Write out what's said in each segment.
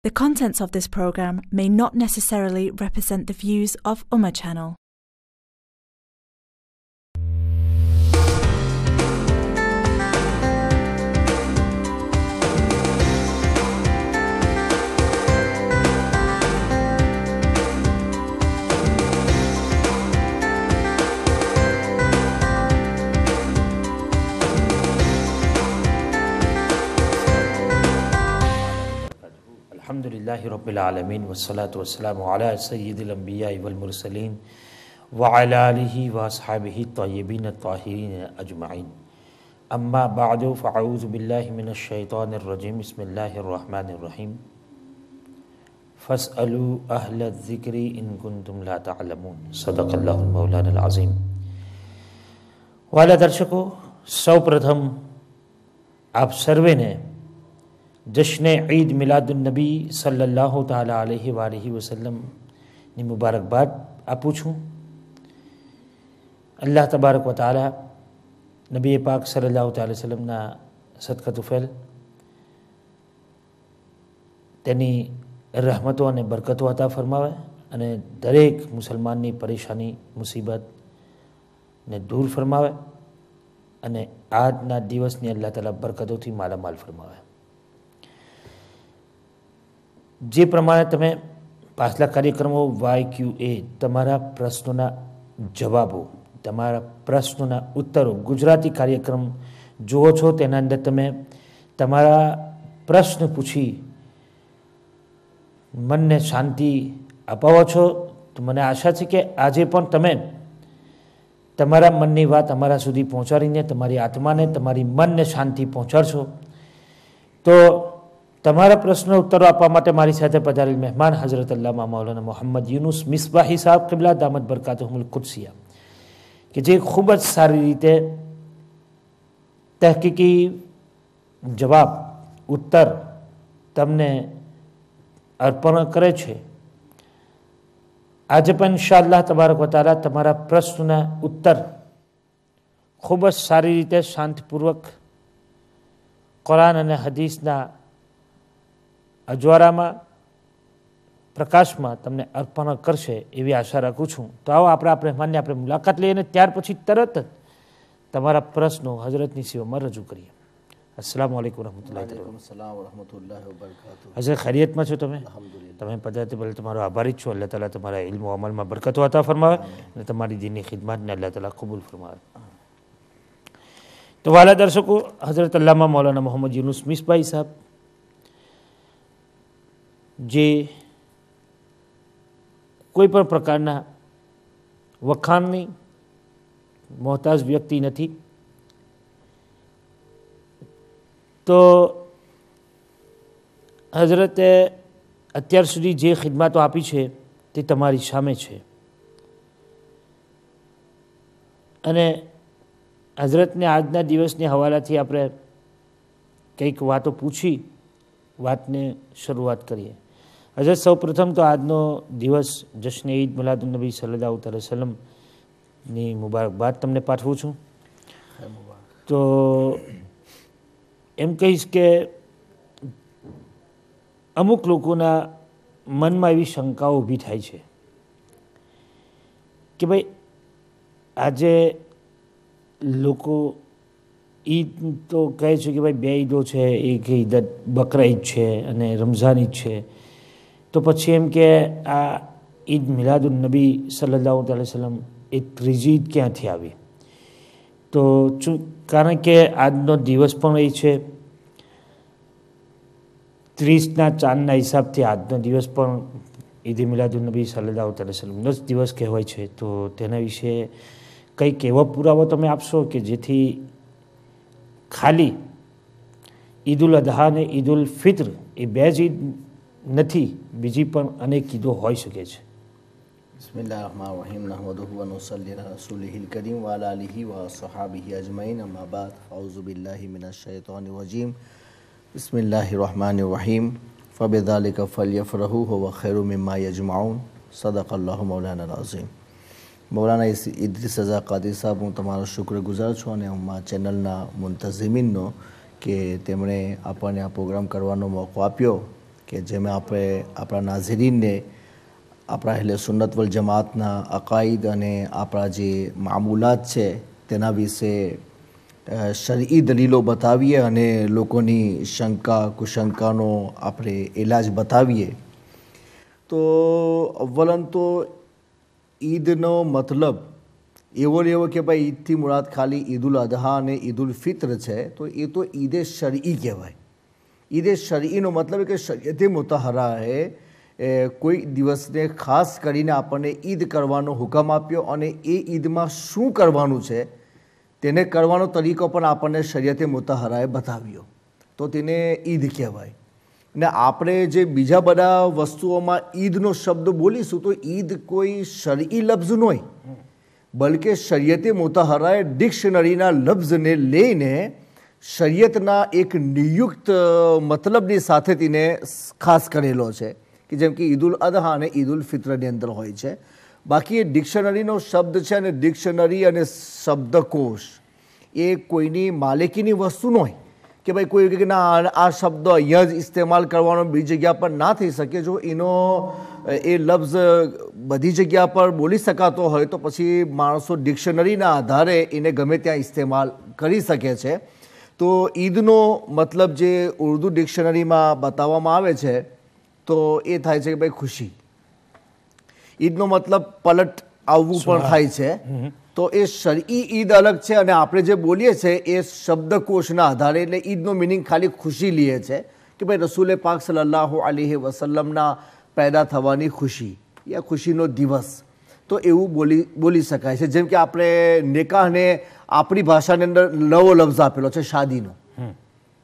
The contents of this program may not necessarily represent the views of Ummah Channel. अल्हम्दुलिल्लाहि रब्बिल आलमीन वस्सलातु वस्सलामु अला सय्यिदिल अंबियाइ वल मुरसलीन व अला आलिहि व अस्हाबिहि तय्यिबीन ताहिरीन अजमाइन अम्मा बअदु फअऊज़ु बिल्लाहि मिनश शैतानिर रजीम बिस्मिल्लाहिर रहमानिर रहीम फस्अलू अहलज़ ज़िक्रि इन कुंतुम ला तअलमून सदक़ल्लाहुल मौलानाल अज़ीम। वाला दर्शकों, સૌપ્રથમ આપ સર્વેને જશ્ન ઈદ મિલાદુન્નબી સલ્લલ્લાહુ તાલા અલૈહિ વાલિહિ વસલ્લમની મુબારકબાદ આપું છું। અલ્લાહ તબારક વ તાલા નબી પાક સલ્લલ્લાહુ તાલા વસલ્લમના સદકતુફેલ તેની રહમતો અને બરકતો અતા ફરમાવે અને દરેક મુસલમાનની પરેશાની મુસીબતને દૂર ફરમાવે અને આજના દિવસની અલ્લાહ તાલા બરકતોથી માલામાલ ફરમાવે। જે પ્રમાણે તમે પાછલા કાર્યક્રમો YQA તમારા પ્રશ્નોના જવાબો, તમારા પ્રશ્નોના ઉત્તરો ગુજરાતી કાર્યક્રમ જુઓ છો, તેના અંદર તમે તમારા પ્રશ્ન પૂછી મનને શાંતિ અપાવો છો। તો મને આશા છે કે આજે પણ તમે તમારા મનની વાત અમારા સુધી પહોંચાડીને તમારી આત્માને, તમારી મનને શાંતિ પહોંચાડશો। તો તમારા પ્રશ્નો ઉત્તરો આપવા માટે મારી સાથે પધારેલ મહેમાન હઝરત અલ્લામા મૌલાના મોહમ્મદ યુનુસ મિસબાહી સાહેબ કિબલા દામત બરકાતુહુલ કુદસિયા, કે જે ખૂબ જ સારી રીતે તહકીકી જવાબ ઉત્તર તમને અર્પણ કરે છે। આજે પણ ઇન્શાઅલ્લાહ તબારક વ તઆલા તમારા પ્રશ્નના ઉત્તર ખૂબ જ સારી રીતે શાંતિપૂર્વક કુરાન અને હદીસના અજવાળામાં પ્રકાશમાં તમને અર્પણ કરશે એવી આશા રાખું છું। તો આવો આપણા મહેમાનને આપણે મુલાકાત લઈએ અને ત્યાર પછી તરત જ તમારા પ્રશ્નો હઝરતની સેવામાં રજૂ કરીએ। अस्सलामु अलैकुम रहमतुल्लाहि वबरकातुहू। હઝરત ખૈરિયતમાં છો તમે? તમે પધારતી પહેલાં તમારો આભારી છું। અલ્લાહ તાલા તમારા ઇલ્મ અમલમાં બરકતો અતા ફરમાવે અને તમારી દીનની ખિદમતને અલ્લાહ તાલા કબૂલ ફરમાવે। તો વાલા દર્શકો, હઝરત અલ્લામા મૌલાના મોહમ્મદ યુનુસ મિસબાહી સાહેબ જે કોઈ પણ પ્રકારના વખાણની મોહતાજ વ્યક્તિ નથી, તો હઝરતે અત્યાર સુધી જે ખિદમતો આપી છે તે તમારી સામે છે અને હઝરતને આજના દિવસની હવાલાથી આપણે કંઈક વાતો પૂછી વાતને શરૂઆત કરીએ। હઝરત સૌ પ્રથમ તો આજનો દિવસ જશ્ન ઈદ મિલાદુન્નબી સલ્લલ્લાહુ અલૈહિ વસલ્લમની મુબારકબાદ તમને પાઠવું છું। તો એમ કહીશ કે અમુક લોકોના મનમાં એવી શંકાઓ ઊભી થાય છે કે ભાઈ આજે લોકો ઈદ તો કહે છે કે ભાઈ બે ઈદો છે, એક ઈદ બકરા ઈદ છે અને રમઝાન ઈદ છે, તો પછી એમ કે આ ઈદ મિલાદુન્નબી સલ્લલ્લાહુ અલૈહિ વસલ્લમ એ ત્રીજી ઈદ ક્યાંથી આવી? તો કારણ કે આજનો દિવસ પણ એ છે 30ના ચાંદના હિસાબથી આજનો દિવસ પણ ઈદ મિલાદુન્નબી સલ્લલ્લાહુ અલૈહિ વસલ્લમનો જ દિવસ કહેવાય છે। તો તેના વિશે કંઈક એવો પુરાવો તમે આપશો કે જેથી ખાલી ઈદ ઉલ અદહા અને ઈદ ઉલ ફિત્ર એ બે જ ઈદ નથી, બીજી પણ અનેક ઈદો હોઈ શકે છે। बिस्मिल्लाहिर रहमानिर रहीम नहमदुहु व नुसल्ली अला रसूलिहिल करीम व अला आलिहि व अस्हाबिहि अजमईन अम्मा बाद फ़अऊज़ु बिल्लाहि मिनश शैतानिर रजीम बिस्मिल्लाहिर रहमानिर रहीम फ़बिज़ालिका फ़ल्यफ़रहू हुवा खैरुम मिम्मा यजमऊन सदक़ल्लाहु मौलाना अज़ीम। मौलाना इद्रीस रज़ा क़ादरी साहब, હું તમારો શુક્રગુજાર છું અને હું આ ચેનલના મુંતઝિમીનનો કે તેમણે આપણને આ પ્રોગ્રામ કરવાનો મોકો આપ્યો કે જેમાં આપણે આપણા નાઝરીનને આપણા અહેલે સુન્નત વલ જમાતના અકાઈદ અને આપણા જે મામૂલાત છે તેના વિશે શરઈ દલીલો બતાવીએ અને લોકોની શંકા કુશંકાનો આપણે ઇલાજ બતાવીએ. તો અવ્વલન તો ઈદનો મતલબ એવો ને એવો કે ભાઈ ઈદથી મુરાદ ખાલી ઈદુલ અદહા અને ઈદુલ ફિત્ર છે, તો એ તો ઈદે શરઈ કહેવાય. ઈદે શરઈનો મતલબ કે શરીયતે મુતહરાએ કોઈ દિવસને ખાસ કરીને આપણને ઈદ કરવાનો હુકમ આપ્યો અને એ ઈદમાં શું કરવાનું છે તેને કરવાનો તરીકો પણ આપણને શરીયતે મુતહરાએ બતાવ્યો, તો તેને ઈદ કહેવાય. ને આપણે જે બીજા બધા વસ્તુઓમાં ઈદનો શબ્દ બોલીશું તો ઈદ કોઈ શરઈ લફ્ઝ નહીં, બલકે શરીયતે મુતહરાએ ડિક્શનરીના લફ્ઝને લઈને શરીયતના એક નિયુક્ત મતલબની સાથે તેને ખાસ કરેલો છે, કે જેમ કે ઈદુલ અદહા અને ઈદુલ ફિત્રની અંદર હોય છે. બાકી એ ડિક્શનરીનો શબ્દ છે અને ડિક્શનરી અને શબ્દકોશ એ કોઈની માલિકીની વસ્તુ નહીં કે ભાઈ કોઈ કે ના આ શબ્દ અહીંયા જ ઇસ્તેમાલ કરવાનો બીજી જગ્યા પર ના થઈ શકે. જો એનો એ લફ્ઝ બધી જગ્યા પર બોલી શકાતો હોય તો પછી માણસો ડિક્શનરીના આધારે એને ગમે ત્યાં ઇસ્તેમાલ કરી શકે છે. તો ઈદનો મતલબ જે ઉર્દુ ડિક્શનરીમાં બતાવવામાં આવે છે તો એ થાય છે કે ભાઈ ખુશી. ઈદનો મતલબ પલટ આવવું પણ થાય છે. તો એ શરઈ ઈદ અલગ છે અને આપણે જે બોલીએ છીએ એ શબ્દકોશના આધારે, એટલે ઈદનો મિનિંગ ખાલી ખુશી લે છે કે ભાઈ રસૂલે પાક સલ્લલ્લાહુ અલૈહિ વસલ્લમના પેદા થવાની ખુશી યા ખુશીનો દિવસ, તો એવું બોલી શકાય છે. જેમ કે આપણે નિકાહને આપણી ભાષાની અંદર નવો લફ્ઝ આપેલો છે શાદીનો,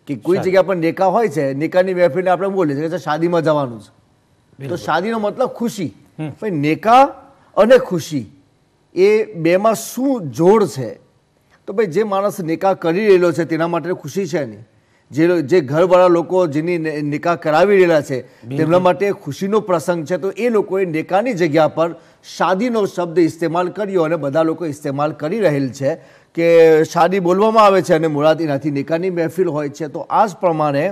કે કોઈ જગ્યા પર નિકાહ હોય છે, નિકાહની મહેફિલને આપણે બોલીએ છીએ કે શાદીમાં જવાનું છે, તો શાદીનો મતલબ ખુશી. ભાઈ નિકાહ અને ખુશી એ બેમાં શું જોડ છે? તો ભાઈ જે માણસ નિકાહ કરી રહેલો છે તેના માટે ખુશી છે નહીં, જે ઘરવાળા લોકો જેની નિકાહ કરાવી રહેલા છે તેમના માટે ખુશીનો પ્રસંગ છે, તો એ લોકોએ નિકાહની જગ્યા પર શાદીનો શબ્દ ઇસ્તેમાલ કર્યો અને બધા લોકો ઇસ્તેમાલ કરી રહેલ છે કે શાદી બોલવામાં આવે છે અને મુરાદ એનાથી નિકાહની મહેફિલ હોય છે. તો આ જ પ્રમાણે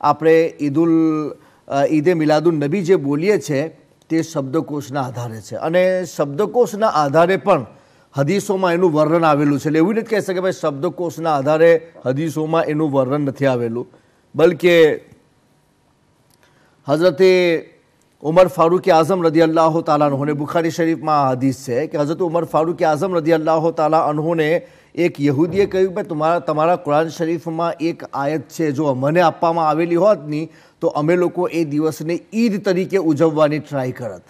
આપણે ઈદે મિલાદુન નબી જે બોલીએ છીએ તે શબ્દકોશના આધારે છે અને શબ્દકોશના આધારે પણ હદીસોમાં એનું વર્ણન આવેલું છે. એટલે એવું નથી કહી શકે ભાઈ શબ્દકોશના આધારે હદીસોમાં એનું વર્ણન નથી આવેલું, બલકે હઝરતે ઉમર ફારૂક આઝમ રદી અલ્લાહ તાલા અન્હોને, બુખારી શરીફમાં આ હદીસ છે કે હઝરત ઉમર ફારૂક આઝમ રદી અલ્લાહ તાલા અન્હોને એક યહૂદીએ કહ્યું કે તમારા કુરાન શરીફમાં એક આયત છે, જો મને આપવામાં આવેલી હોત નહીં તો અમે લોકો એ દિવસને ઈદ તરીકે ઉજવવાની ટ્રાય કરત.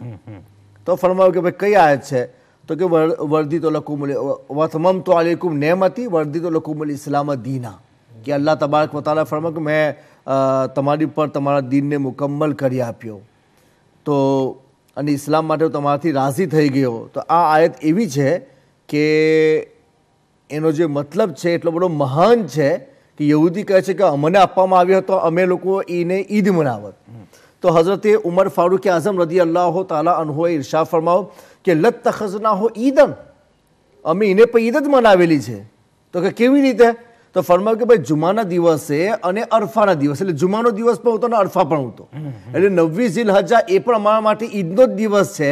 તો ફરમાવ્યું કે ભાઈ કઈ આયત છે? તો કે વર્દીતો લકુમુલ વતમમતુ અલૈકુમ નેમતી વર્દીતો લકુમુલ ઇસ્લામ દીના, કે અલ્લાહ તબારક વ તઆલા ફરમાવ્યું કે મેં તમારી પર તમારા દીનને મુકમ્મલ કરી આપ્યો તો અને ઇસ્લામ માટે તમારાથી રાજી થઈ ગયો. તો આ આયત એવી છે કે એનો જે મતલબ છે એટલો બધો મહાન છે કે યહૂદી કહે છે કે અમને આપવામાં આવ્યો હતો અમે લોકો એને ઈદ મનાવત. તો હઝરતે ઉમર ફારૂક આઝમ રદી અલ્લાહ તાલા અન્હોએ ઇરશાદ ફરમાવ્યો કે લત્તખઝનાહુ ઈદન, અમે એને પણ ઈદ જ મનાવેલી છે. તો કે કેવી રીતે? તો ફરમાવ્યું કે ભાઈ જુમાના દિવસે અને અરફાના દિવસે, એટલે જુમાનો દિવસ પણ હતો અને અરફા પણ હતો, એટલે 9 ઝિલહજા એ પણ અમારા માટે ઈદનો જ દિવસ છે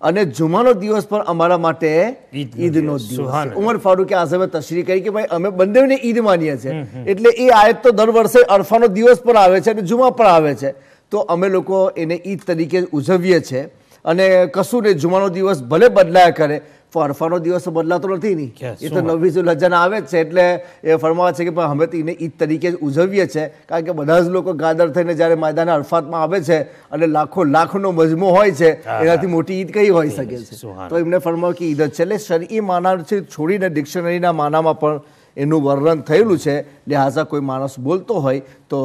અને જુમાનો દિવસ પણ અમારા માટે ઈદનો દિવસ. ઉમર ફારૂક આઝમે તશરીહ કરી કે ભાઈ અમે બંનેને ઈદ માનીએ છીએ, એટલે એ આયત તો દર વર્ષે અરફાનો દિવસ પર આવે છે અને જુમા પર આવે છે, તો અમે લોકો એને ઈદ તરીકે ઉજવીએ છીએ. અને કશું ને જુમાનો દિવસ ભલે બદલાયા કરે પણ અરફાનો દિવસ બદલાતો નથી ને, એ તો 9 ઝિલહજાના આવે જ છે, એટલે એ ફરમાવે છે કે ભાઈ અમે તો એને ઈદ તરીકે જ ઉજવીએ છીએ. કારણ કે બધા જ લોકો ગાદર થઈને જ્યારે મેદાન અરફાતમાં આવે છે અને લાખનો મજમો હોય છે, એનાથી મોટી ઈદ કઈ હોઈ શકે છે? તો એમને ફરમાવ્યું કે ઈદ જ છે. એટલે શરઈ માના છોડીને ડિક્શનરીના માનામાં પણ એનું વર્ણન થયેલું છે. લિહાઝા કોઈ માણસ બોલતો હોય તો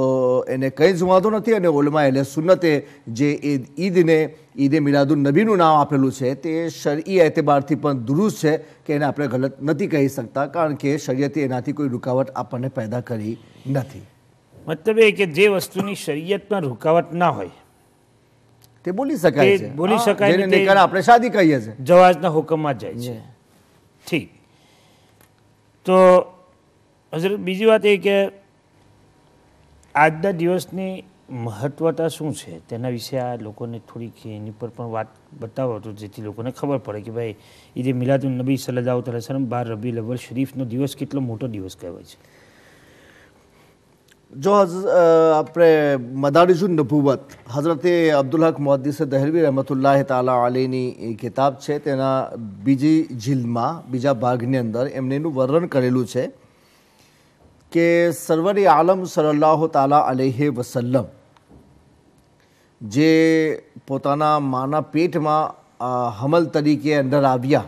એને કંઈ જ વાંધો નથી. અને ઉલમા અહેલે સુન્નતે જે ઈદને ઈદે મિલાદુન નબીનું નામ આપેલું છે તે શરઈ એતબારથી પણ દુરુસ્ત છે કે એને આપણે ગલત નથી કહી શકતા, કારણ કે શરીયતે એનાથી કોઈ રૂકાવટ આપણને પેદા કરી નથી. મતલબ એ કે જે વસ્તુની શરીયતમાં રૂકાવટ ના હોય તે બોલી શકાય છે, બોલી શકાય, જેને નિકાહ આપણે શાદી કહીએ છીએ, જવાજના હુકમમાં જાય છે. ઠીક. તો હઝરત બીજી વાત એ કે આજના દિવસની મહત્વતા શું છે તેના વિશે આ લોકોને થોડીક એની પર પણ વાત બતાવો તો જેથી લોકોને ખબર પડે કે ભાઈ ઈદ મિલાદુન નબી સલ્લલ્લાહુ અલૈહિ વસલ્લમ 12 રબીઉલ અવ્વલ શરીફનો દિવસ કેટલો મોટો દિવસ કહેવાય છે. જો આપણે મદારિજુન નબુવત હઝરતે અબ્દુલ હક મુહદ્દિસ દહેલવી રહેમતુલ્લાહ તાલા અલીની કિતાબ છે તેના બીજી જિલ્દમાં બીજા ભાગની અંદર એમને એનું વર્ણન કરેલું છે કે સરવરી આલમ સલ્લલ્લાહુ તાલા અલૈહિ વસલ્લમ જે પોતાના માના પેટમાં હમલ તરીકે અંદર આવ્યા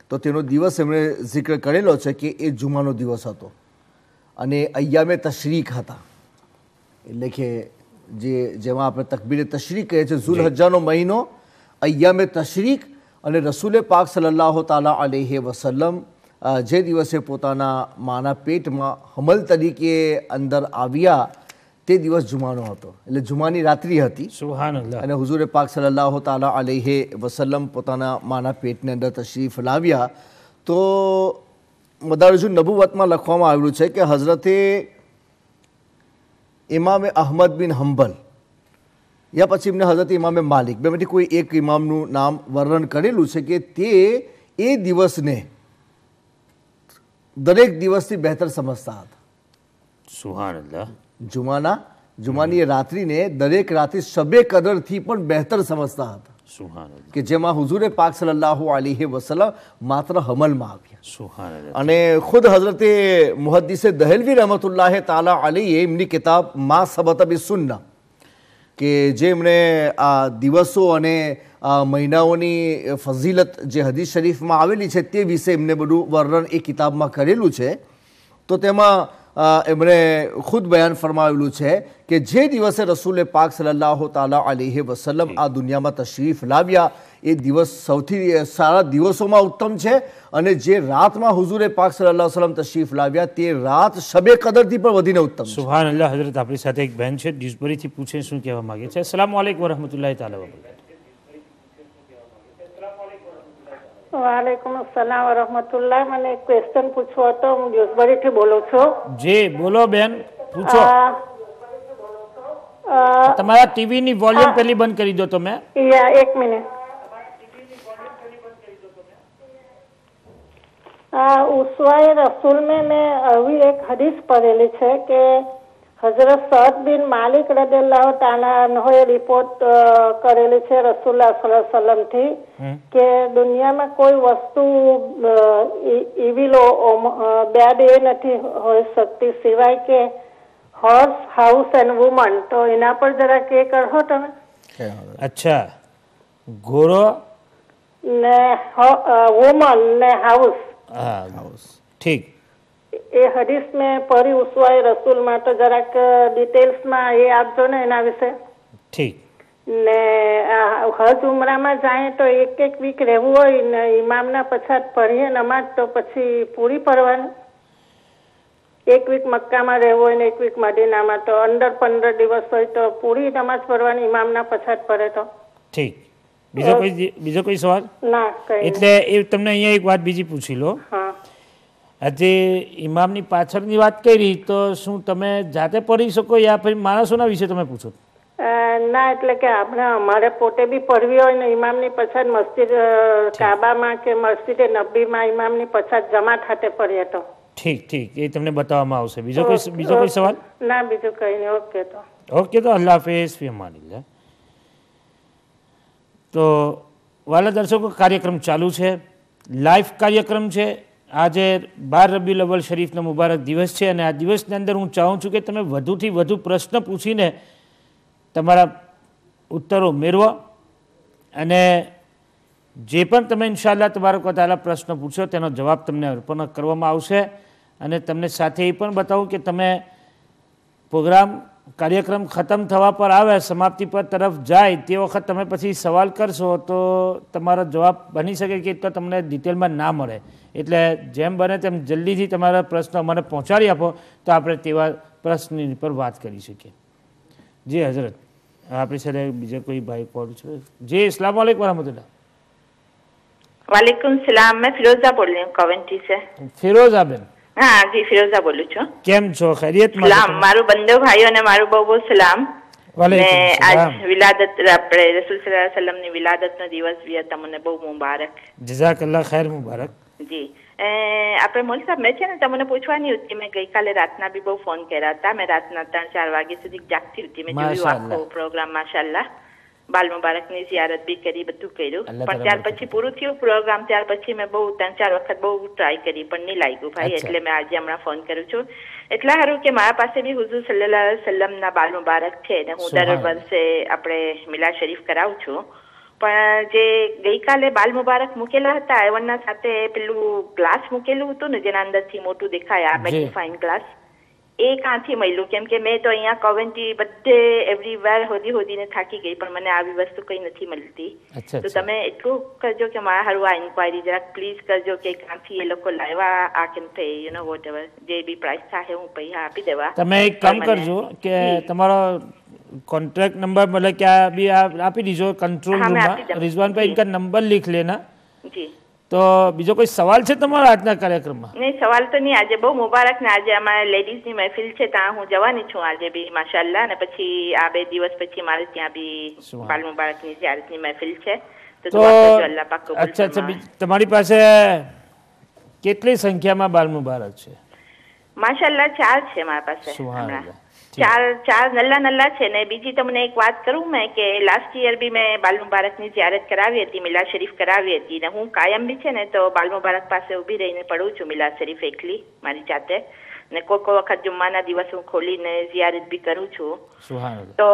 તો તેનો દિવસ એમણે જિક્ર કરેલો છે કે એ જુમાનો દિવસ હતો અને અય્યામે તશરીક હતા. એટલે કે જેમાં આપણે તકબીરે તશરીક કહીએ છીએ, ઝુલહજ્જાનો મહિનો, અય્યામે તશરીક, અને રસૂલે પાક સલ્લલ્લાહુ તાલા અલૈહિ વસલ્લમ જે દિવસે પોતાના માના પેટમાં હમલ તરીકે અંદર આવ્યા તે દિવસ જુમાનો હતો. એટલે જુમાની રાત્રિ હતી. સુબહાનલ્લાહ. અને હુઝુરે પાક સલ્લલ્લાહુ તાલા અલૈહિ વસલ્લમ પોતાના માના પેટની અંદર તશરીફ લાવ્યા. તો મદારિજુન નબુવતમાં લખવામાં આવેલું છે કે હઝરતે ઇમામે અહમદ બિન હંબલ યા પછી એમને હઝરત ઇમામે માલિક બેમાંથી કોઈ એક ઇમામનું નામ વર્ણન કરેલું છે કે તે એ દિવસને દરેક દિવસથી બહેતર સમજતા હતા. સુબહાનલ્લાહ. જુમાની રાત્રિને દરેક રાત્રિ શબે કદરથી પણ બહેતર સમજતા હતા. સુબહાનલ્લાહ. કે જેમાં હુઝુરે પાક સલ્લલ્લાહુ અલૈહિ વસલ્લમ માત્ર હમલમાં આવ્યા. સુબહાનલ્લાહ. અને ખુદ હઝરતે મુહદ્દિસે દહેલવી રહેમતુલ્લાહ તાલા અલીએ એમની કિતાબ મા સબત બિ સુન્ના કે જે એમણે આ દિવસો અને મહિનાઓની ફઝીલત જે હદીસ શરીફમાં આવેલી છે તે વિશે એમને બધું વર્ણન એ કિતાબમાં કરેલું છે. તો તેમાં એમણે ખુદ બયાન ફરમાવેલું છે કે જે દિવસે રસૂલે પાક સલ્લલ્લાહુ તાલા અલૈહિ વસલ્લમ આ દુનિયામાં તશરીફ લાવ્યા એ દિવસ સૌથી સારા દિવસોમાં ઉત્તમ છે. અને જે રાતમાં હુઝુરે પાક સલ્લલ્લાહુ અલૈહિ વસલ્લમ તશરીફ લાવ્યા તે રાત શબે કદરથી પણ વધીને ઉત્તમ છે. સુબહાનલ્લાહ. હઝરત આપણી સાથે એક બહેન છે, ડિસ્બરીથી પૂછે શું કહેવા માંગે છે. અસ્સલામુ અલૈકુમ વરહમતુલ્લાહિ તાલા વબરકાતુહુ. વાલેકુમ અસલામ વરહમતુલ્લાહ. મને એક ક્વેશ્ચન પૂછવો હતો. હું ડિસ્બરીથી બોલું છું. જી બોલો બેન, પૂછો. તમારા ટીવીની વોલ્યુમ પહેલી બંધ કરી દો તમે. એક મિનિટ. ઉસ્વાએ રસૂલ में अभी एक हदीस पढ़ेली है कि हजरत सअद बिन मालिक रदियल्लाहु ताला अन्होए रिपोर्ट करेली है रसूलुल्लाह सल्लल्लाहु अलैहि वसल्लम थी કે દુનિયામાં કોઈ વસ્તુ એવી બેડ એ નથી હોઈ શકતી સિવાય કે હોર્સ, હાઉસ એન્ડ વુમન. તો એના પર જરા કે કરો તમે. અચ્છા, ઘોડો ને વુમન ને હાઉસ. ઠીક. એ હદીસ મેં પઢી ઉસ્વાએ રસૂલમાં, તો જરાક ડિટેલ્સમાં એ આપજો ને એના વિશે. ઠીક. ને હજ ઉમરામાં જાય તો એક વીક રહેવું હોય ને ઇમામના પછાત પઢીએ નમાજ તો પછી પૂરી પડવાની. એક વીક મક્કામાં રહેવું હોય ને એક વીક મદીનામાં તો અંદર 15 દિવસ હોય તો પૂરી નમાજ પઢવાની ઇમામના પછાત પડે તો. ઠીક. બીજો કોઈ સવાલ? ના, કઈ. એટલે એ તમને અહીંયા એક વાત બીજી પૂછી લો. હા. આજે ઇમામની પાછળની વાત કરી તો શું તમે જાતે પઢી શકો યા પછી માણસોના વિશે તમે પૂછો? ના, એટલે કે આપણે અમારે પોતે બી પઢવી હોય ને ઇમામની પછાત મસ્જિદ કાબામાં કે મસ્જિદ નબીમાં ઇમામની પછાત જમાત હાથે પઢીએ તો. ઠીક ઠીક, એ તમને બતાવવામાં આવશે. બીજો કોઈ સવાલ? ના, બીજું કઈ નહીં. ઓકે તો અલ્લાહ હાફિઝ, ફી અમાનિલ્લાહ. તો વાલા દર્શકો, કાર્યક્રમ ચાલુ છે, લાઈવ કાર્યક્રમ છે. આજે 12 રબીઉલ અવ્વલ શરીફનો મુબારક દિવસ છે અને આ દિવસની અંદર હું ચાહું છું કે તમે વધુથી વધુ પ્રશ્ન પૂછીને તમારા ઉત્તરો મેળવો અને જે પણ તમે ઇન્શાઅલ્લાહ તબારક વ તઆલા પ્રશ્ન પૂછો તેનો જવાબ તમને અર્પણ કરવામાં આવશે. અને તમને સાથે એ પણ બતાવું કે તમે કાર્યક્રમ ખતમ થવા પર આવે, સમાપ્તિ પર તરફ જાય તે વખત તમે પછી સવાલ કરશો તો તમારો જવાબ બની શકે કે તો તમને ડિટેલમાં ના મળે. એટલે જેમ બને તેમ જલ્દીથી તમારા પ્રશ્ન મને પહોંચાડી આપો તો આપણે તેવા પ્રશ્નની પર વાત કરી શકીએ. જી હઝરત, આપણી સાથે બીજા કોઈ ભાઈ કોલ છે? જી, अस्सलाम वालेकुम वरहमतुल्लाह. वालेकुम सलाम. मैं फिरोजा बोल रही हूँ कवेंट्री से. ફિરોઝા બેન? હા જી, ફિરોઝા બોલું છું. કેમ છો? ખૈરિયતમાં? સલામ. મારું બંને ભાઈઓને મારું બહુ બહુ સલામ. વાલેકુમ ને સલામ. આજ વિલાદત આપણે રસૂલ સલ્લલ્લાહુ અલૈહિ વસલ્લમની વિલાદતનો દિવસ બી તમને બહુ મુબારક. જઝાકલ્લાહ ખૈર મુબારક. જી આપણે મોલ સાહેબ મેં છે ને તમને પૂછવાની હતી. મેં ગઈકાલે રાતના બી બહુ ફોન કર્યા હતા. મેં રાતના 3-4 વાગ્યા સુધી જાગતી હતી. મેં જોયું આખો પ્રોગ્રામ માશાલ્લાહ. બાલ મુબારકની ઝિયારત બી કરી, બધું કર્યું. પણ ત્યાર પછી પૂરું થયું પ્રોગ્રામ, ત્યાર પછી મેં બહુ 3-4 વખત બહુ ટ્રાય કરી પણ નહીં લાગ્યું ભાઈ. એટલે મેં આજે હમણાં ફોન કર્યો છું. એટલા સારું કે મારા પાસે બી હુઝુર સલ્લલ્લાહુ અલૈહિ વસલ્લમના બાલ મુબારક છે ને હું દર વર્ષે આપણે મિલાદ શરીફ કરાવું છું. પણ જે ગઈકાલે બાલ મુબારક મૂકેલા હતા એવરના સાથે પેલું ગ્લાસ મૂકેલું હતું ને જેના અંદરથી મોટું દેખાય આ મેગ્નિફાઇંગ ગ્લાસ, એ ક્યાંથી મળ્યું? કેમ કે મેં તો અહીંયા કોવેન્ટ્રી બધે એવરીવેર હોદીને થાકી ગઈ પણ મને આવી વસ્તુ કઈ નથી મળતી. તો તમે એટલું કરજો કે મારા હારું આ ઇન્ક્વાયરી જરાક પ્લીઝ કરજો કે ક્યાંથી એ લોકો લાવ્યા. આ કેમ થઈ યુ નો વોટ એવર જે બી પ્રાઇસ થાય હું પૈસા આપી દેવા. તમે એક કામ કરજો કે તમારો कॉन्ट्रैक्ट नंबर मतलब क्या अभी आप ही दीजिए कंट्रोल रूम में रिजवान भाई इनका नंबर लिख लेना जी. तो બીજો કોઈ સવાલ છે તમારા આજના કાર્યક્રમમાં? નહીં, સવાલ તો નહીં. આજે બહુ મુબારક ને આજે અમારે લેડીઝની મહેફિલ છે ત્યાં હું જવાની છું આજે બી માશાલ્લાહ. અને પછી આ 2 દિવસ પછી મારે ત્યાં બી બાલ મુબારકની ઝિયારતની મહેફિલ છે. તો અલ્લાહ પાક કબૂલ. અચ્છા, તમારી પાસે કેટલી સંખ્યામાં બાલ મુબારક છે? માશાલ્લાહ 4 છે મારા પાસે. સુબહાનઅલ્લાહ. ચાર નલ્લા છે. ને બીજી તમને એક વાત કરું મેં કે લાસ્ટ યર બી મેં બાલ મુબારકની ઝિયારત કરાવી હતી, મિલાદ શરીફ કરાવી હતી. ને હું કાયમ બી છે ને તો બાલ મુબારક પાસે ઊભી રહીને પડું છું મિલાદ શરીફ એકલી મારી જાતે. ને કોઈ વખત જુમ્માના દિવસ હું ખોલીને ઝિયારત બી કરું છું. તો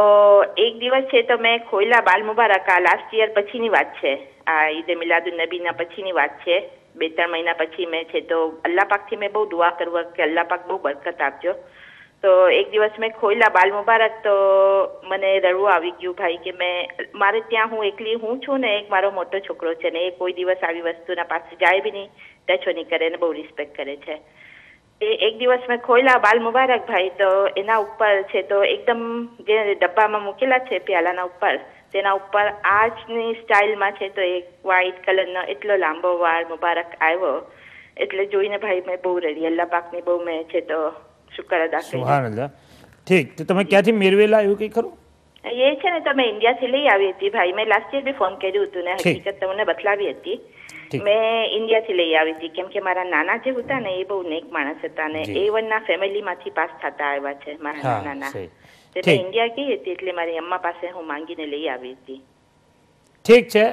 એક દિવસ છે તો મેં ખોયલા બાલ મુબારક. આ લાસ્ટ યર પછીની વાત છે, આ ઈદ મિલાદુન નબીના પછીની વાત છે. 2-3 મહિના પછી મેં છે તો અલ્લાહ પાકથી મેં બહુ દુઆ કરવા કે અલ્લાહ પાક બહુ બરકત આપજો. તો એક દિવસ મેં ખોયલા બાલ મુબારક તો મને રડવું આવી ગયું ભાઈ કે મેં મારે ત્યાં હું એકલી હું છું ને એક મારો મોટો છોકરો છે ને એ કોઈ દિવસ આવી વસ્તુના પાસે જાય બી નહીં, ટચો નહીં કરે ને બહુ રિસ્પેક્ટ કરે છે. એ એક દિવસ મેં ખોયલા બાલ મુબારક ભાઈ તો એના ઉપર છે તો એકદમ જે ડબ્બામાં મૂકેલા છે પ્યાલાના ઉપર તેના ઉપર આજની સ્ટાઇલમાં છે તો એક વ્હાઈટ કલરનો એટલો લાંબો વાળ મુબારક આવ્યો. એટલે જોઈને ભાઈ મેં બહુ રડી. અલ્લાહ પાકની બહુ મેં છે તો શુક્ર અદા કરી. સુબહાનઅલ્લાહ. ઠીક, તો તમે ક્યાંથી મેળવેલા એવું કંઈ ખરું? એ છે ને તમે ઇન્ડિયાથી લઈ આવી હતી ભાઈ. મેં લાસ્ટ યર બી ફોન કર્યું હતું ને હકીકત તમને બતલાવી હતી. મેં ઇન્ડિયાથી લઈ આવી હતી કેમ કે મારા નાના જે હતા ને એ બહુ નેક માણસ હતા ને A1ના ફેમિલીમાંથી પાસ થતા આવ્યા છે મારા નાના. મેં ઇન્ડિયા ગઈ હતી એટલે મારી અમ્મા પાસે હું માંગીને લઈ આવી હતી. ઠીક છે,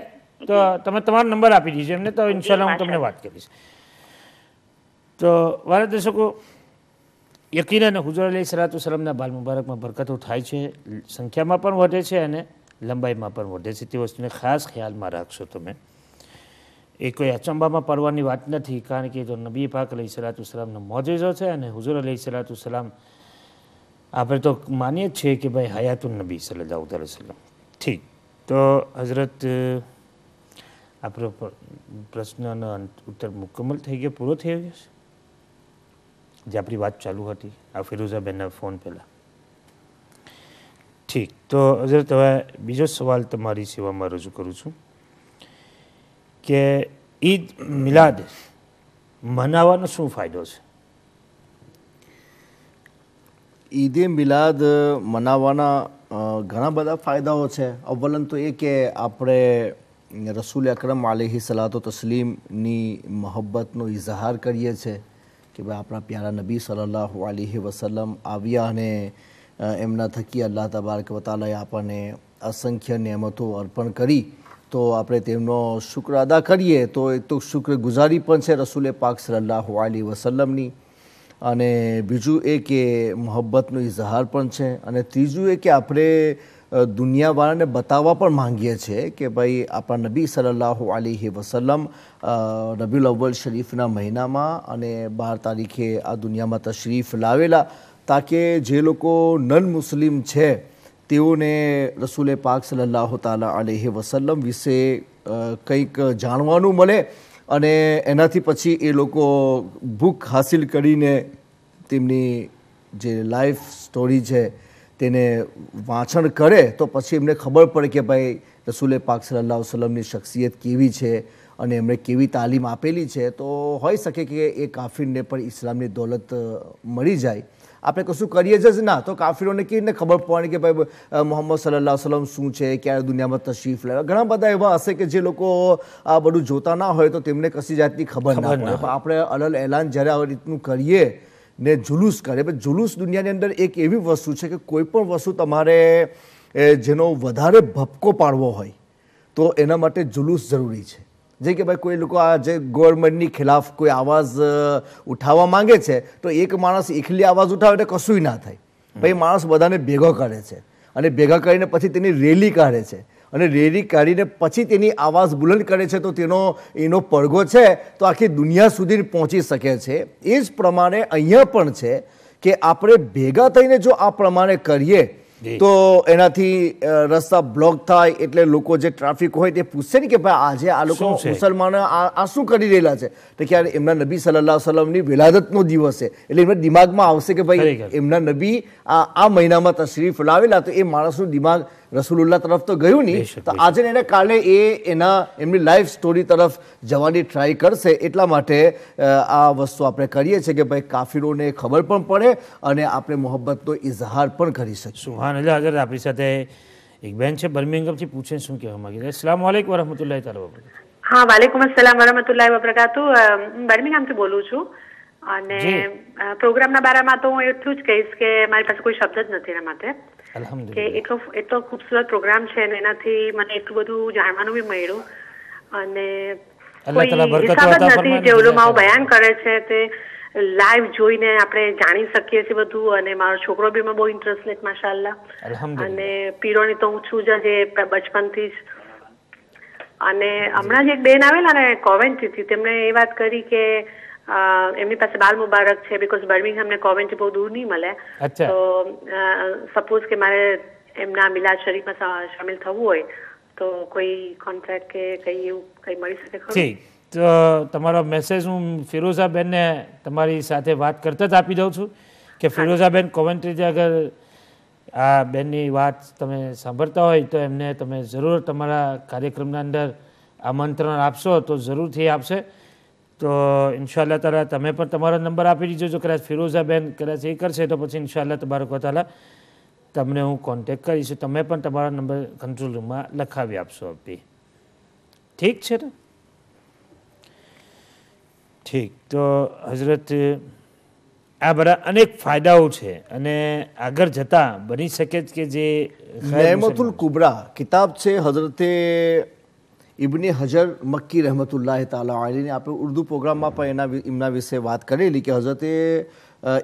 તો તમે તમારો નંબર આપી દીજો એમને તો ઇન્શાલ્લાહ હું તમને વાત કરીશ. તો વાલા દર્શકો, યકીનન હુઝુર અલૈહિસ્સલાતુ વસ્સલામના બાલ મુબારકમાં બરકતો થાય છે, સંખ્યામાં પણ વધે છે અને લંબાઈમાં પણ વધે છે. તે વસ્તુને ખાસ ખ્યાલમાં રાખશો તમે. એ કોઈ અચંબામાં પડવાની વાત નથી કારણ કે જો નબી પાક અલૈહિસ્સલાતુ વસ્સલામનો મોજેઝો છે અને હુઝુર અલૈહિસ્સલાતુ વસ્સલામ આપણે તો માનીએ જ છીએ કે ભાઈ હયાતુન નબી સલ્લલ્લાહુ અલૈહિ વસલ્લમ. ઠીક, તો હઝરત આપણો પ્રશ્નનો ઉત્તર મુકમ્મલ થઈ ગયો, પૂરો થઈ ગયો છે જે આપણી વાત ચાલુ હતી આ ફિરોઝાબેનના ફોન પહેલાં. ઠીક, તો હઝરત હવે બીજો સવાલ તમારી સેવામાં રજૂ કરું છું કે ઈદ મિલાદ મનાવવાનો શું ફાયદો છે? ઈદ મિલાદ મનાવવાના ઘણા બધા ફાયદાઓ છે. અવ્વલન તો એ કે આપણે રસૂલ અકરમ અલૈહિ સલાતો તસ્લીમની મહબ્બતનો ઇઝહાર કરીએ છીએ કે ભાઈ આપણા પ્યારા નબી સલ્લલ્લાહુ અલૈહિ વસલ્લમ આવ્યા અને એમના થકી અલ્લાહ તબારક વ તઆલાએ આપણને અસંખ્ય નેમતો અર્પણ કરી તો આપણે તેમનો શુક્ર અદા કરીએ તો એક તો શુક્ર ગુજારી પણ છે રસૂલ પાક સલ્લલ્લાહુ અલૈહિ વસલ્લમની. અને બીજું એ કે મોહબ્બતનો ઇઝહાર પણ છે. અને ત્રીજું એ કે આપણે દુનિયાવાળાને બતાવવા પણ માંગીએ છીએ કે ભાઈ આપણા નબી સલ્લલ્લાહુ અલૈહિ વસલ્લમ રબીઉલ અવ્વલ શરીફના મહિનામાં અને 12 તારીખે આ દુનિયામાં તશરીફ લાવેલા તાકે જે લોકો નન મુસ્લિમ છે તેઓને રસૂલ પાક સલ્લલ્લાહુ તાલા અલૈહિ વસલ્લમ વિશે કંઈક જાણવાનું મળે અને એનાથી પછી એ લોકો ભૂખ હાસિલ કરીને તેમની જે લાઈફ સ્ટોરી છે તેને વાંચન કરે તો પછી એમને ખબર પડે કે ભાઈ રસૂલ પાક સલ્લલ્લાહુ અલૈહિ વસલ્લમની શખ્સિયત કેવી છે અને એમણે કેવી તાલીમ આપેલી છે. તો હોઈ શકે કે એ કાફિરને પણ ઇસ્લામની દૌલત મળી જાય. આપણે કશું કરીએ જ ના, તો કાફીરોને કેવી રીતે ખબર પડે કે ભાઈ મોહમ્મદ સલ્લલ્લાહુ અલૈહિ વસલ્લમ શું છે, ક્યારે દુનિયામાં તશરીફ લાવ્યા? ઘણા બધા એવા હશે કે જે લોકો આ બધું જોતા ના હોય તો તેમને કશી જાતની ખબર ના પડે. પણ આપણે અલલ એલાન જ્યારે આવી રીતનું કરીએ ને જુલુસ કરે, જુલુસ દુનિયાની અંદર એક એવી વસ્તુ છે કે કોઈ પણ વસ્તુ તમારે જેનો વધારે ભપકો પાડવો હોય તો એના માટે જુલુસ જરૂરી છે. જે કે ભાઈ કોઈ લોકો આ જે ગવર્મેન્ટની ખિલાફ કોઈ આવાજ ઉઠાવવા માંગે છે તો એક માણસ એકલી આવાજ ઉઠાવે એટલે કશું ના થાય. ભાઈ માણસ બધાને ભેગો કરે છે અને ભેગા કરીને પછી તેની રેલી કાઢે છે અને રેલી કાઢીને પછી તેની આવાજ બુલંદ કરે છે તો એનો પડઘો છે તો આખી દુનિયા સુધી પહોંચી શકે છે. એ જ પ્રમાણે અહીંયા પણ છે કે આપણે ભેગા થઈને જો આ પ્રમાણે કરીએ તો એનાથી રસ્તા બ્લોક થાય એટલે લોકો જે ટ્રાફિક હોય તે પૂછશે ને કે ભાઈ આજે આ લોકો મુસલમાનો આ શું કરી રહેલા છે, તો કે એમના નબી સલ્લલ્લાહુ અલૈહિ વસલ્લમની વિલાદતનો દિવસ છે એટલે એમના દિમાગમાં આવશે કે ભાઈ એમના નબી આ મહિનામાં તશરીફ લાવેલા, તો એ માણસનું દિમાગ રસૂલુલ્લાહ તરફ તો ગયું નહીં, તો આજે એને કાલે એમની લાઈફ સ્ટોરી તરફ જવાની ટ્રાય કરશે. એટલા માટે આ વસ્તુ આપણે કરીએ છીએ કે ભાઈ કાફીરોને ખબર પણ પડે અને આપણે મોહબ્બતનો ઇઝહાર પણ કરી શકીએ. સુભાનઅલ્લાહ. અગર આપણી સાથે એક બેન છે બર્મિંગહામથી, પૂછે શું કહેવા માંગે છે. અસ્સલામુ અલૈકુમ વરહમતુલ્લાહિ તઆલા વબરકાતુહુ. હા, વાલેકુમ અસ્સલામ વરહમતુલ્લાહિ વબરકાતુહુ. બર્મિંગહામથી બોલું છું અને પ્રોગ્રામના બારામાં તો હું એટલું જ કહીશ કે મારી પાસે કોઈ શબ્દ જ નથી એના માટે કે એટલો ખૂબસૂરત પ્રોગ્રામ છે અને એનાથી મને એટલું બધું જાણવાનું બી મળ્યું અને કોઈ હિસાબ જ નથી જે ઉલમાઓ બયાન કરે છે તે લાઈવ જોઈને આપણે જાણી શકીએ છીએ બધું. અને મારો છોકરો બી એમાં બહુ ઇન્ટરેસ્ટ લે માશાઅલ્લાહ, અને પીરોની તો હું છું જ એ બચપનથી જ. અને હમણાં જ એક બેન આવેલા ને કોવેન્ટ્રીથી, તેમણે એ વાત કરી કે એમની પાસે બાલ મુબારક છે બીકોઝ બર્મિંગહામ ને કોવેન્ટ્રી બહુ દૂર નહીં મળે, તો સપોઝ કે મારે એમના મિલાદ શરીફમાં શામિલ થવું હોય તો કોઈ કોન્ટ્રાક્ટ કે કંઈ એવું કંઈ મળી શકે ખરું? ઠીક, તો તમારો મેસેજ હું ફિરોઝાબેનને તમારી સાથે વાત કરતા જ આપી દઉં છું કે ફિરોઝાબેન કોવેન્ટ્રીથી અગર આ બેનની વાત તમે સાંભળતા હોય તો એમને તમે જરૂર તમારા કાર્યક્રમના અંદર આમંત્રણ આપશો તો જરૂરથી આપશે. તો ઇન્શાઅલ્લાહ તાલા તમે પણ તમારો નંબર આપી દીજો. જો કદાચ ફિરોઝાબેન કદાચ એ કરશે તો પછી ઇન્શાઅલ્લાહ તબારક તાલા તમને હું કોન્ટેક્ટ કરીશ. તમે પણ તમારો નંબર કંટ્રોલ રૂમમાં લખાવી આપશો આપી. ઠીક છે ને? ઠીક. તો હઝરત આ બધા અનેક ફાયદાઓ છે અને આગળ જતાં બની શકે કે જે નેમતુલ કુબરા કિતાબ છે હઝરતે ઇબ્ને હજર મક્કી રહેમતુલ્લાહ તાલા અલૈહ. આપણે ઉર્દુ પ્રોગ્રામમાં પણ એમના વિશે વાત કરેલી કે હઝરતે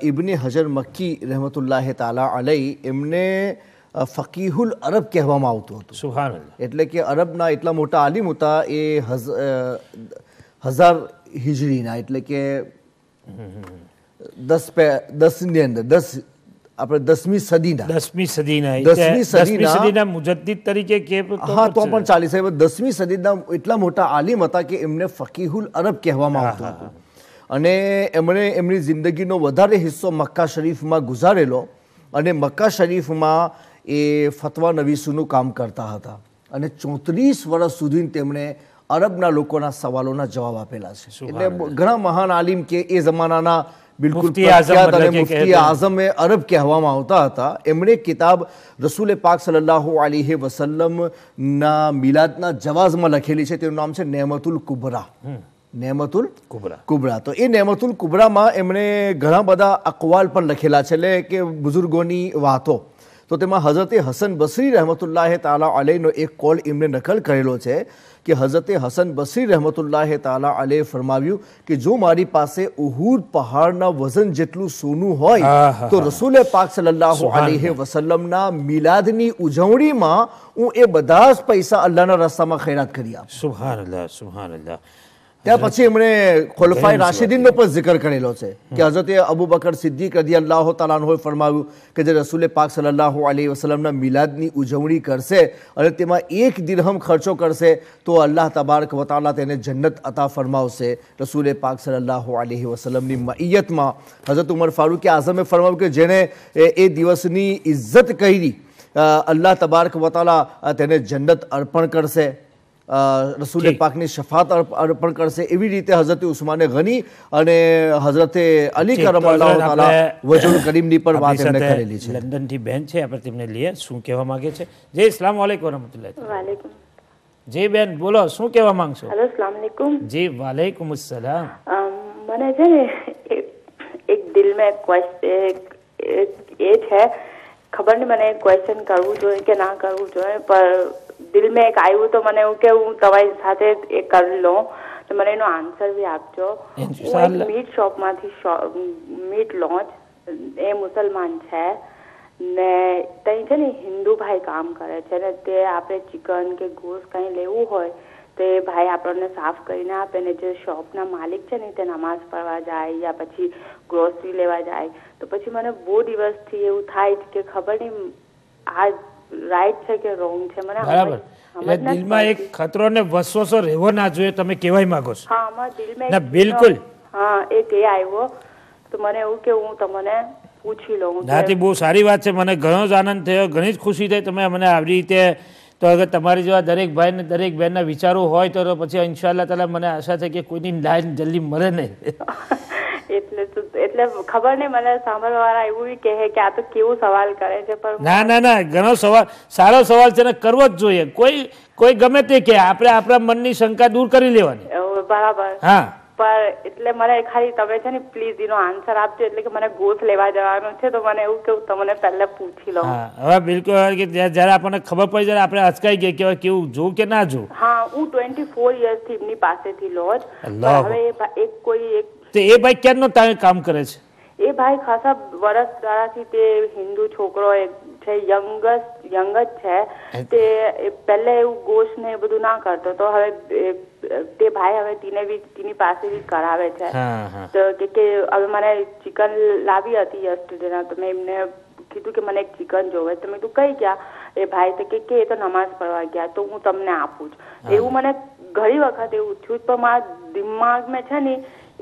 ઇબ્ને હજર મક્કી રહેમતુલ્લાહ તાલા અલૈહ એમને ફકીહુલ અરબ કહેવામાં આવતું હતું. સુભાનઅલ્લાહ. એટલે કે અરબના એટલા મોટા આલિમ હતા એ 1000 હિજરીના, એટલે કે 10ની અંદર 10 આપણે 10મી સદીના મુજદ્દિદ તરીકે કે હા તો પણ ચાલી શકે. 10મી સદીના એટલા મોટા આલિમ હતા કે એમને ફકીહુલ અરબ કહેવામાં આવતું હતું અને એમણે એમની જિંદગીનો વધારે હિસ્સો મક્કા શરીફમાં ગુજારેલો અને મક્કા શરીફમાં એ ફતવા નવીસુનું કામ કરતા હતા અને 34 વર્ષ સુધી તેમણે અરબના લોકોના સવાલોના જવાબ આપેલા છે. એટલે ઘણા મહાન આલિમ કે એ જમાનાના બિલકુલ મુફ્તી આઝમ એ અરબ કહેવામાં આવતા હતા. એમણે કિતાબ રસૂલ પાક સલ્લલ્લાહુ અલૈહિ વસલ્લમ ના મિલાદના જવાઝમાં લખેલી છે. તેનું નામ છે નેમતુલ કુબરા. નેમતુલ કુબરા. તો એ નેમતુલ કુબરામાં એમણે ઘણા બધા અકવાલ પણ લખેલા છે, એટલે કે બુઝુર્ગોની વાતો. તો તેમાં હઝરતે હસન બસરી રહેમતુલ્લાહ તાલા અલૈહનો એક કોલ એમને નકલ કરેલો છે કે હઝરતે હસન બસરી રહેમતુલ્લાહ તાલા અલૈહ ફરમાવ્યું કે જો મારી પાસે ઉહુદ પહાડના વજન જેટલું સોનું હોય તો રસૂલ પાક સલ્લલ્લાહુ અલૈહિ વસલ્લમના મિલાદની ઉજવણીમાં હું એ બધા જ પૈસા અલ્લાહના રસ્તામાં ખૈરાત કરી આપું. સુભાનઅલ્લાહ, સુભાનઅલ્લાહ. ત્યાર પછી એમણે ખુલફાએ રાશિદીનનો પણ zikr કરેલો છે કે હઝરતે અબુ બકર સિદ્દીક રદિયલ્લાહુ તઆલા અન્હુએ ફરમાવ્યું કે જે રસૂલ પાક સલ્લલ્લાહુ અલૈહિ વસલ્લમના મિલાદની ઉજવણી કરશે અને તેમાં 1 દિરહમ ખર્ચો કરશે તો અલ્લાહ તબારક વ તઆલા તેને જન્નત અતા ફરમાવશે. રસૂલ પાક સલ્લલ્લાહુ અલૈહિ વસલ્લમની મઈયતમાં હઝરત ઉમર ફારૂક આઝમે ફરમાવ્યું કે જેને એ દિવસની ઇજ્જત કરી અલ્લાહ તબારક વ તઆલા તેને જન્નત અર્પણ કરશે. રસૂલ પાકની શફાત અર્પણ કરશે. એવી રીતે હઝરત ઉસ્માન ગની અને હઝરત અલી કરમલ્લાહુ તાલા વજહુલ કરીમની પર વાત એમણે કરેલી છે. લંડનથી બેન છે, આપણે તેમને લઈએ શું કહેવા માંગે છે. જી અસ્સલામ વાલેકુમ વરહમતુલ્લાહ. વાલેકુમ. જી બેન બોલો, શું કહેવા માંગશો? હેલો, અસ્સલામ વાલેકુમ. જી વાલેકુમ અસ્સલામ. મને છે ને એક દિલ में એ છે, ખબર નહીં મને ક્વેશ્ચન કરવું જોઈએ કે ના કરવું જોઈએ, પર દિલ में એક આવ્યું તો મને એવું કે હું તમારી સાથે એ કરી લઉં, તો મને એનો આન્સર બી આપજો. હું મીટ શોપમાંથી મીટ લોન્ચ, એ મુસલમાન છે ને ત્યાં છે ને હિન્દુ ભાઈ કામ કરે છે ને તે આપણે ચિકન કે ગોશ્ત કંઈ લેવું હોય તો એ ભાઈ આપણને સાફ કરીને આપે ને જે શોપના માલિક છે ને તે નમાઝ પઢવા જાય યા પછી ગ્રોસરી લેવા જાય તો પછી મને બહુ દિવસથી એવું થાય કે ખબર નહીં આ રાઈટ છે કે રોંગ છે. મને બરાબર, એટલે દિલમાં એક ખતરો ને વસવસો રહેવો ના જોઈએ, તમે કહેવાય માંગો છો? હા, અમારા દિલમાં ના બિલકુલ. હા, એક એ આવ્યો તો મને એવું કે હું તમને પૂછી લઉં. નાથી બહુ સારી વાત છે, મને ઘણો જ આનંદ થયો, ઘણી જ ખુશી થઈ તમે મને આવી રીતે. તો અગર તમારી જેવા દરેક ભાઈ ને દરેક બહેનના વિચારો હોય તો પછી ઇન્શાઅલ્લાહ તાલા મને આશા છે કે કોઈની લાઈન જલ્દી મળે નહીં. એટલે ખબર નહીં, મને સાંભળવાળા એવું કહે કે આ તો કેવું સવાલ કરે છે, પણ ના ના ના, ઘણો સવાલ, સારો સવાલ છે ને કરવો જ જોઈએ. કોઈ ગમે તે કે આપણે આપણા મનની શંકા દૂર કરી લેવાની. બરાબર. હા, પર એટલે મને ખાલી તમે છે ને પ્લીઝ એનો આન્સર આપજો, એટલે કે મને ગોશ્ત લેવા જવાનું છે તો મને એવું કેવું તમને પહેલા પૂછી લઉં. હા, હવે બિલકુલ કે જ્યારે આપણને ખબર પડી જાય આપણે અચકાઈ ગયા કે કેવું જોઉં કે ના જોઉં. હા, હું 24 યર્સથી એમની પાસેથી લો જ. હવે એક કોઈ તો એ ભાઈ ક્યારનો કામ કરે છે? એ ભાઈ ખાસા વર્ષ દાડાથી તે હિન્દુ છોકરો છે, યંગ જ છે. તે પહેલે એવું ગોશ્ત ને એ બધું ના કરતો તો હવે તે ભાઈ હવે તેની પાસેથી કરાવે છે. તો કે હવે મને ચિકન લાવી હતી યસ્ટરડેના, તો મેં એમને કીધું કે મને એક ચિકન જોવે, તો મેં તું કઈ ગયા? એ ભાઈ તો કે એ તો નમાઝ પઢવા ગયા, તો હું તમને આપું છું. એવું મને ઘણી વખત એવું થયું, પણ મારા દિમાગમાં છે ને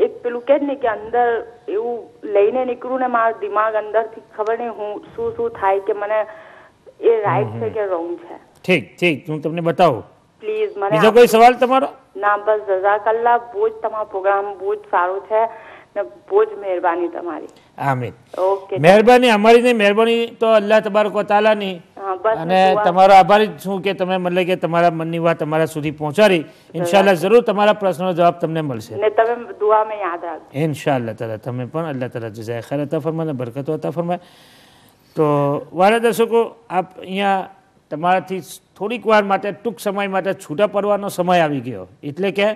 એક પેલું કે ને કે અંદર એવું લઈને નીકળું ને મારા દિમાગ અંદરથી ખબર નહીં હું શું થાય કે મને એ રાઈટ છે કે રોંગ છે. ઠીક, હું તમને બતાવું પ્લીઝ. મને બીજો કોઈ સવાલ તમારો? ના, બસ જઝાકલ્લા. બહુ જ તમારો પ્રોગ્રામ બહુ જ સારું છે ને બહુ જ મહેરબાની તમારી. આમીન. ઓકે, મહેરબાની અમારી નહીં, મહેરબાની તો અલ્લાહ તબારક વ તઆલાની. અને તમારો આભારી છું કે તમે મતલબ કે તમારા મનની વાત તમારા સુધી પહોંચાડી. ઇન્શાઅલ્લાહ જરૂર તમારા પ્રશ્નનો જવાબ તમને મળશે ને તમે દુઆમાં યાદ રાખજો ઇન્શાઅલ્લાહ તાલા. તમે પણ અલ્લાહ તાલા જઝાય ખૈર અતા ફરમાય, બરકત અતા ફરમાય. તો વાલા દર્શકો, આપ અહીંયા તમારાથી થોડીક વાર માટે ટૂંક સમય માટે છૂટા પડવાનો સમય આવી ગયો, એટલે કે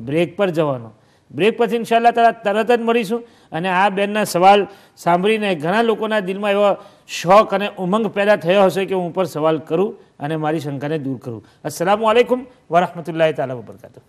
બ્રેક પર જવાનો. બ્રેક પછી ઇન્શાઅલ્લાહ તાલા તરત જ મળીશું. અને આ બેનના સવાલ સાંભળીને ઘણા લોકોના દિલમાં એવો શોખ અને ઉમંગ પેદા થયો હશે કે હું ઉપર સવાલ કરું અને મારી શંકાને દૂર કરું. અસ્સલામુ અલૈકુમ વરહમતુલ્લાહિ તાલા વબરકાતુહુ.